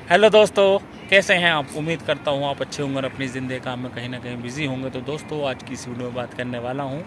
Hello दोस्तों, कैसे हैं आप। उम्मीद करता हूँ आप अच्छे होंगे और अपनी ज़िंदगी काम में कहीं ना कहीं बिज़ी होंगे। तो दोस्तों, आज की इस वीडियो में बात करने वाला हूँ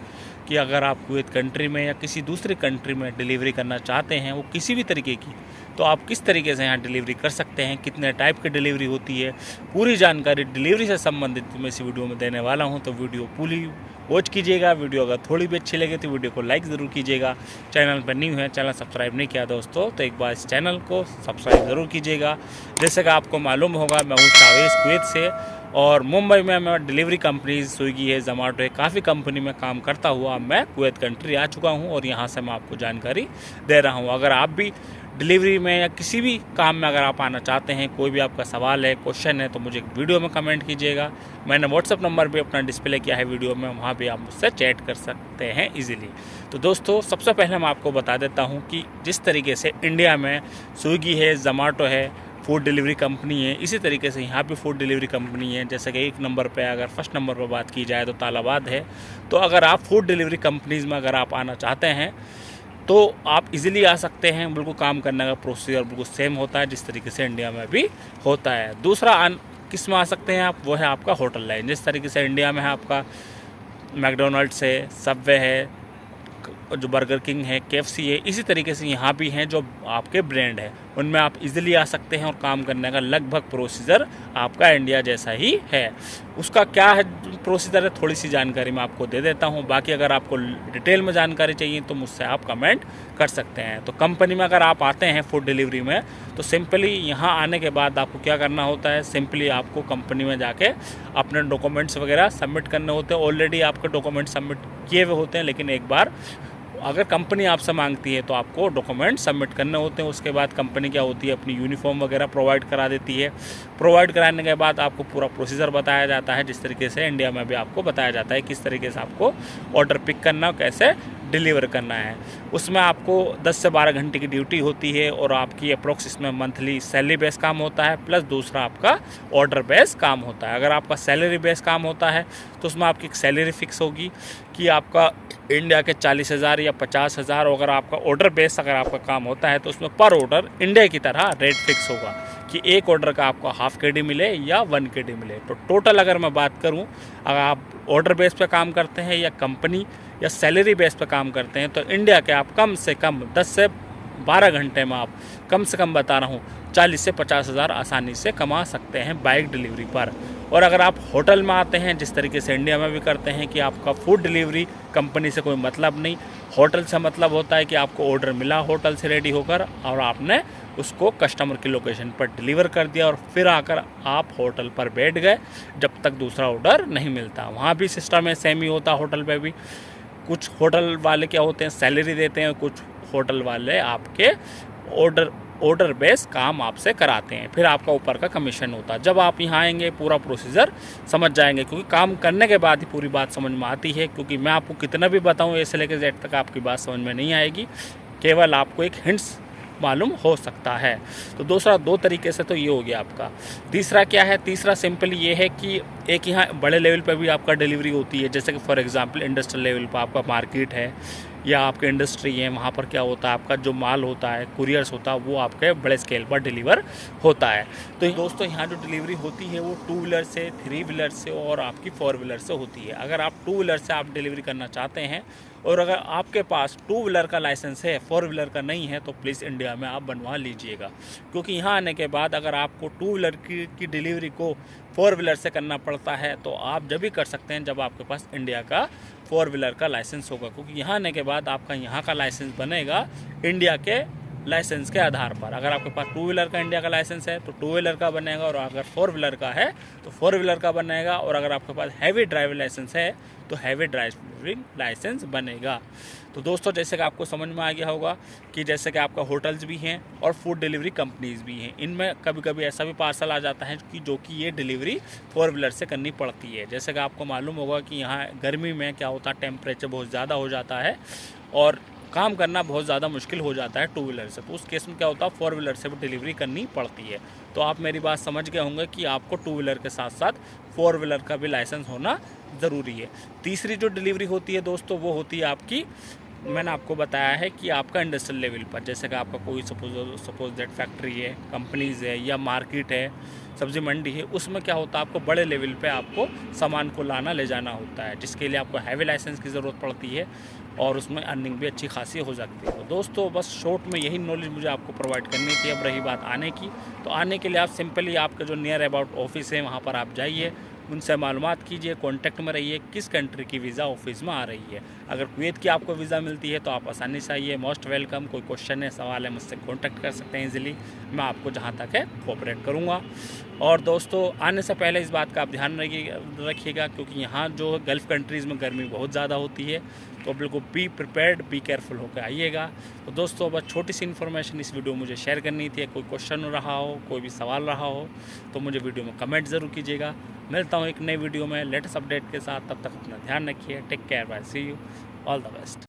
कि अगर आप कुवैत कंट्री में या किसी दूसरी कंट्री में डिलीवरी करना चाहते हैं, वो किसी भी तरीके की, तो आप किस तरीके से यहाँ डिलीवरी कर सकते हैं, कितने टाइप की डिलीवरी होती है, पूरी जानकारी डिलीवरी से संबंधित मैं इस वीडियो में देने वाला हूँ। तो वीडियो पूरी वॉच कीजिएगा। वीडियो अगर थोड़ी भी अच्छी लगे तो वीडियो को लाइक ज़रूर कीजिएगा। चैनल पर न्यू है, चैनल सब्सक्राइब नहीं किया दोस्तों, तो एक बार इस चैनल को सब्सक्राइब ज़रूर कीजिएगा। जैसे कि आपको मालूम होगा, मैं हूँ शावेज कुवैत से, और मुंबई में मैं डिलीवरी कंपनी स्विगी है, जोमेटो है, काफ़ी कंपनी में काम करता हुआ मैं कुवैत कंट्री आ चुका हूँ और यहाँ से मैं आपको जानकारी दे रहा हूँ। अगर आप भी डिलीवरी में या किसी भी काम में अगर आप आना चाहते हैं, कोई भी आपका सवाल है, क्वेश्चन है, तो मुझे वीडियो में कमेंट कीजिएगा। मैंने व्हाट्सअप नंबर भी अपना डिस्प्ले किया है वीडियो में, वहाँ भी आप मुझसे चैट कर सकते हैं इजीली। तो दोस्तों, सबसे पहले मैं आपको बता देता हूँ कि जिस तरीके से इंडिया में स्विगी है, जोमेटो है, फूड डिलीवरी कंपनी है, इसी तरीके से यहाँ भी फूड डिलीवरी कंपनी है। जैसे कि एक नंबर पे, अगर फर्स्ट नंबर पर बात की जाए तो तालाबाद है। तो अगर आप फूड डिलीवरी कंपनीज़ में अगर आप आना चाहते हैं तो आप इजीली आ सकते हैं। बिल्कुल काम करने का प्रोसीजर बिल्कुल सेम होता है जिस तरीके से इंडिया में भी होता है। दूसरा किस में आ सकते हैं आप, वो है आपका होटल लाइन। जिस तरीके से इंडिया में है आपका मैकडोनल्ड्स है, सबवे है, जो बर्गर किंग है, केएफसी है, इसी तरीके से यहाँ भी हैं जो आपके ब्रांड है, उनमें आप इजीली आ सकते हैं और काम करने का लगभग प्रोसीजर आपका इंडिया जैसा ही है। उसका क्या है प्रोसीजर है, थोड़ी सी जानकारी मैं आपको दे देता हूँ। बाकी अगर आपको डिटेल में जानकारी चाहिए तो मुझसे आप कमेंट कर सकते हैं। तो कंपनी में अगर आप आते हैं फूड डिलीवरी में, तो सिंपली यहाँ आने के बाद आपको क्या करना होता है, सिंपली आपको कंपनी में जाके अपने डॉक्यूमेंट्स वगैरह सबमिट करने होते हैं। ऑलरेडी आपके डॉक्यूमेंट सबमिट किए हुए होते हैं, लेकिन एक बार अगर कंपनी आपसे मांगती है तो आपको डॉक्यूमेंट सबमिट करने होते हैं। उसके बाद कंपनी क्या होती है, अपनी यूनिफॉर्म वगैरह प्रोवाइड करा देती है। प्रोवाइड कराने के बाद आपको पूरा प्रोसीजर बताया जाता है, जिस तरीके से इंडिया में भी आपको बताया जाता है किस तरीके से आपको ऑर्डर पिक करना और कैसे डिलीवर करना है। उसमें आपको 10 से 12 घंटे की ड्यूटी होती है और आपकी अप्रोक्स इसमें मंथली सैलरी बेस काम होता है, प्लस दूसरा आपका ऑर्डर बेस काम होता है। अगर आपका सैलरी बेस काम होता है तो उसमें आपकी एक सैलरी फिक्स होगी कि आपका इंडिया के 40,000 या 50,000। अगर आपका ऑर्डर बेस अगर आपका काम होता है तो उसमें पर ऑर्डर इंडिया की तरह रेट फिक्स होगा कि एक ऑर्डर का आपको हाफ केडी मिले या 1 केडी मिले। तो टोटल अगर मैं बात करूं, अगर आप ऑर्डर बेस पे काम करते हैं या कंपनी या सैलरी बेस पे काम करते हैं, तो इंडिया के आप कम से कम 10 से 12 घंटे में आप कम से कम बता रहा हूँ 40 से 50,000 आसानी से कमा सकते हैं बाइक डिलीवरी पर। और अगर आप होटल में आते हैं, जिस तरीके से इंडिया में भी करते हैं कि आपका फूड डिलीवरी कंपनी से कोई मतलब नहीं, होटल से मतलब होता है कि आपको ऑर्डर मिला होटल से रेडी होकर और आपने उसको कस्टमर की लोकेशन पर डिलीवर कर दिया और फिर आकर आप होटल पर बैठ गए जब तक दूसरा ऑर्डर नहीं मिलता। वहाँ भी सिस्टम है, सेम ही होता होटल पे भी। कुछ होटल वाले क्या होते हैं, सैलरी देते हैं, कुछ होटल वाले आपके ऑर्डर बेस काम आपसे कराते हैं, फिर आपका ऊपर का कमीशन होता है। जब आप यहाँ आएंगे पूरा प्रोसीजर समझ जाएंगे, क्योंकि काम करने के बाद ही पूरी बात समझ में आती है। क्योंकि मैं आपको कितना भी बताऊँ ए से लेकर जेड तक आपकी बात समझ में नहीं आएगी, केवल आपको एक हिंट्स मालूम हो सकता है। तो दूसरा 2 तरीके से तो ये हो गया आपका। तीसरा क्या है, तीसरा सिंपल ये है कि एक यहाँ बड़े लेवल पर भी आपका डिलीवरी होती है। जैसे कि फॉर एग्जांपल इंडस्ट्रियल लेवल पर आपका मार्केट है या आपके इंडस्ट्री है, वहाँ पर क्या होता है, आपका जो माल होता है, कुरियर्स होता है, वो आपके बड़े स्केल पर डिलीवर होता है। तो दोस्तों, यहाँ जो डिलीवरी होती है वो 2 व्हीलर से, 3 व्हीलर से और आपकी 4 व्हीलर से होती है। अगर आप 2 व्हीलर से आप डिलीवरी करना चाहते हैं और अगर आपके पास 2 व्हीलर का लाइसेंस है, 4 व्हीलर का नहीं है, तो प्लीज़ इंडिया में आप बनवा लीजिएगा। क्योंकि यहाँ आने के बाद अगर आपको 2 व्हीलर की डिलीवरी को 4 व्हीलर से करना पड़ता है, तो आप जब भी कर सकते हैं जब आपके पास इंडिया का 4 व्हीलर का लाइसेंस होगा। क्योंकि यहाँ आने के बाद आपका यहाँ का लाइसेंस बनेगा इंडिया के लाइसेंस के आधार पर। अगर आपके पास 2 व्हीलर का इंडिया का लाइसेंस है तो 2 व्हीलर का बनेगा, और अगर 4 व्हीलर का है तो 4 व्हीलर का बनेगा। और अगर आपके पास हैवी ड्राइविंग लाइसेंस है तो हैवी ड्राइविंग लाइसेंस बनेगा। तो दोस्तों, जैसे कि आपको समझ में आ गया होगा कि जैसे कि आपका होटल्स भी हैं और फूड डिलीवरी कंपनीज़ भी हैं, इनमें कभी कभी ऐसा भी पार्सल आ जाता है कि जो कि ये डिलीवरी 4 व्हीलर से करनी पड़ती है। जैसे कि आपको मालूम होगा कि यहाँ गर्मी में क्या होता है, टेम्परेचर बहुत ज़्यादा हो जाता है और काम करना बहुत ज़्यादा मुश्किल हो जाता है 2 व्हीलर से। तो उस केस में क्या होता है, 4 व्हीलर से भी डिलीवरी करनी पड़ती है। तो आप मेरी बात समझ गए होंगे कि आपको 2 व्हीलर के साथ साथ 4 व्हीलर का भी लाइसेंस होना ज़रूरी है। तीसरी जो डिलीवरी होती है दोस्तों, वो होती है आपकी मैंने आपको बताया है कि आपका इंडस्ट्रियल लेवल पर, जैसे कि आपका कोई सपोज दैट फैक्ट्री है, कंपनीज़ है या मार्केट है, सब्ज़ी मंडी है, उसमें क्या होता है आपको बड़े लेवल पे आपको सामान को लाना ले जाना होता है, जिसके लिए आपको हैवी लाइसेंस की ज़रूरत पड़ती है और उसमें अर्निंग भी अच्छी खासी हो जाती है। तो दोस्तों बस शॉर्ट में यही नॉलेज मुझे आपको प्रोवाइड करनी थी। अब रही बात आने की, तो आने के लिए आप सिंपली आपका जो नियर अबाउट ऑफिस है वहाँ पर आप जाइए, उनसे मालूमात कीजिए, कॉन्टैक्ट में रहिए किस कंट्री की वीज़ा ऑफिस में आ रही है। अगर कुवैत की आपको वीज़ा मिलती है तो आप आसानी से आइए, मोस्ट वेलकम। कोई क्वेश्चन है, सवाल है, मुझसे कॉन्टैक्ट कर सकते हैं ईजिली, मैं आपको जहाँ तक है कोऑपरेट करूँगा। और दोस्तों आने से पहले इस बात का आप ध्यान रखिएगा, क्योंकि यहाँ जो गल्फ़ कंट्रीज़ में गर्मी बहुत ज़्यादा होती है, तो बिल्कुल बी प्रिपेयर्ड, बी केयरफुल होकर आइएगा। तो दोस्तों बस छोटी सी इन्फॉर्मेशन इस वीडियो मुझे शेयर करनी थी। कोई क्वेश्चन रहा हो, कोई भी सवाल रहा हो तो मुझे वीडियो में कमेंट ज़रूर कीजिएगा। मिलता हूँ एक नई वीडियो में लेटेस्ट अपडेट के साथ, तब तक अपना ध्यान रखिए। Take care, bye, see you, all the best.